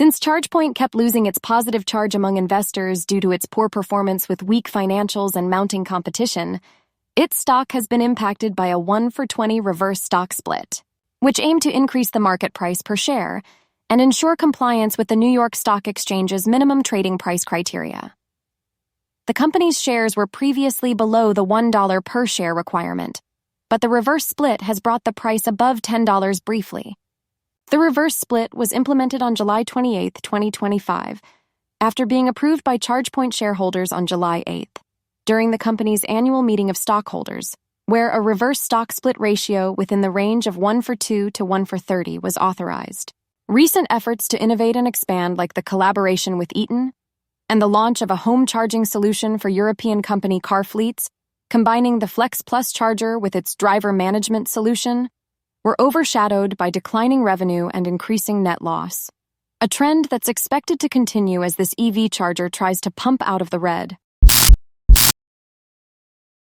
Since ChargePoint kept losing its positive charge among investors due to its poor performance with weak financials and mounting competition, its stock has been impacted by a 1-for-20 reverse stock split, which aimed to increase the market price per share and ensure compliance with the New York Stock Exchange's minimum trading price criteria. The company's shares were previously below the $1 per share requirement, but the reverse split has brought the price above $10 briefly. The reverse split was implemented on July 28, 2025, after being approved by ChargePoint shareholders on July 8, during the company's annual meeting of stockholders, where a reverse stock split ratio within the range of 1-for-2 to 1-for-30 was authorized. Recent efforts to innovate and expand, like the collaboration with Eaton and the launch of a home charging solution for European company car fleets, combining the Flex Plus charger with its driver management solution, were overshadowed by declining revenue and increasing net loss, a trend that's expected to continue as this EV charger tries to pump out of the red.